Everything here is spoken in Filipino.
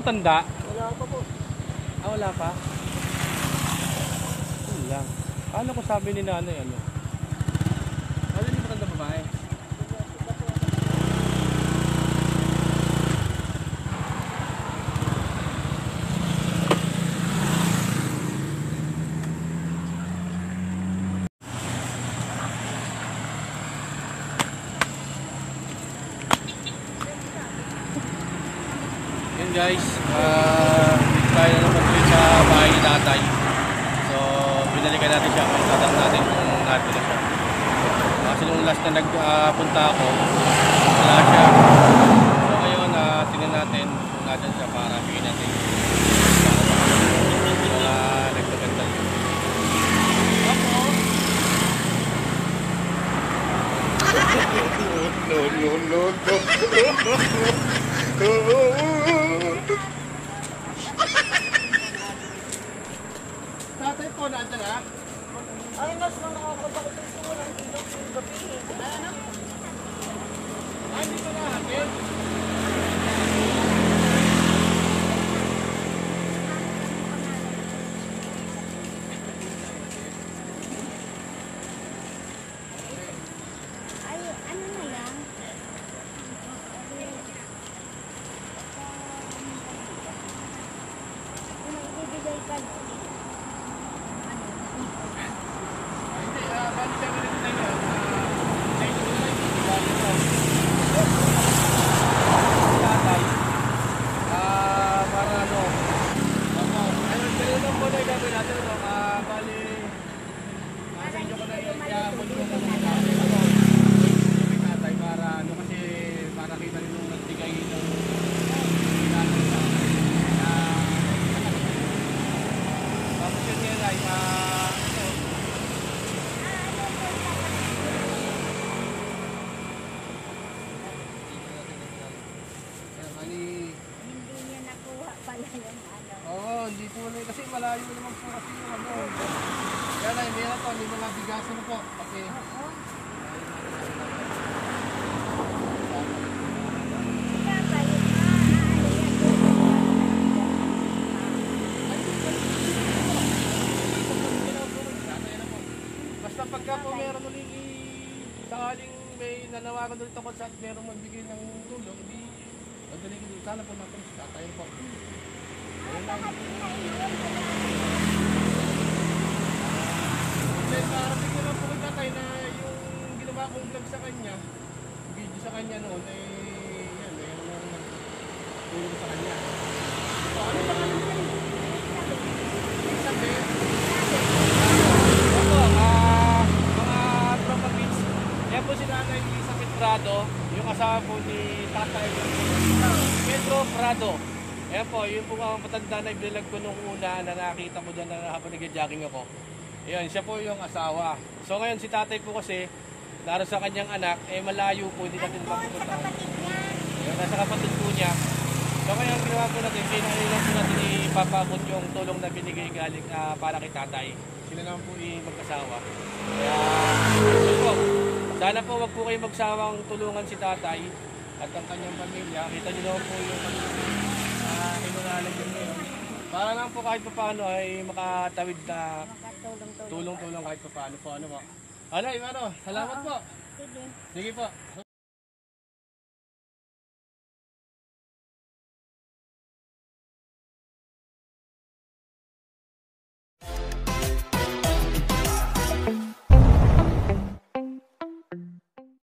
matanda? Wala pa po. Ah, wala pa? Yun lang. Paano ko sabi ni nanay ano? Ano yung matanda babae? Yun guys, tayo na naman po sa bahay ni tatay. So, binalikan natin siya kung tatanong natin kung natin na siya. Kasi nung last na nagpunta ako, wala siya. So ngayon, tingnan natin kung natin siya para bigyan natin mga nagpaganda. No. Tatay po, nandyan ha? Ay, mas nang nakakabakot yung tuwan ang ilong yung gabi. Ano? Ay, hindi ko na akin. Ay, ano na yan? Kung ibibigay ka, Hindi, bali siya ganito na yun. Tatay. Para ano. Ayun, ganito po na yung gagawin natin. Bali, sa inyo ko na yun. Kaya bulungan ko na tatay para ano kasi para kita rin nung nagbigay ng natin sa tapos yun yan ay hindi niya nakuha pala yung ano. Oo, hindi po na kasi malayo naman po kasi yung ano. Kaya na, meron po, may mga bigasan po. Kasi, Oo. Kaya tayo basta pagka po meron ulit sakaling may nanawagan ulit ako sa at meron magbigay ng tulong, hindi madali ko sana po natin sa tatay po. Kasi narating ko lang po kay tatay na yung ginawa kong vlog sa kanya, video sa kanya noon, yan, meron lang tulong sa kanya. So, ano ba kanya niya? Sabi, mga tropa kids, yan po si Nanay Elizabeth Prado, yung asawa po ni Tatay Pedro Prado. Ayan po, yun po ang matanda na i-vlog ko nung una na nakita ko dyan na habang nag-jogging ako. Ayan, siya po yung asawa. So ngayon si tatay po kasi, naroon sa kanyang anak, malayo po, hindi natin mapupunta. Ayan, nasa kapatid po niya. So ngayon ginawa po natin, kailangan po natin ipapabot yung tulong na binigay galing para kay tatay. Sila naman po mag-asawa. Kaya, so po, sana po wag po kayo magsawang tulungan si tatay at ang kanyang pamilya. Kita niyo naman po yung inunalan yun ngayon. Para lang po kahit pa paano ay makatawid na tulong-tulong kahit pa paano po. Ano po? Ano, salamat po. Sige. Sige po.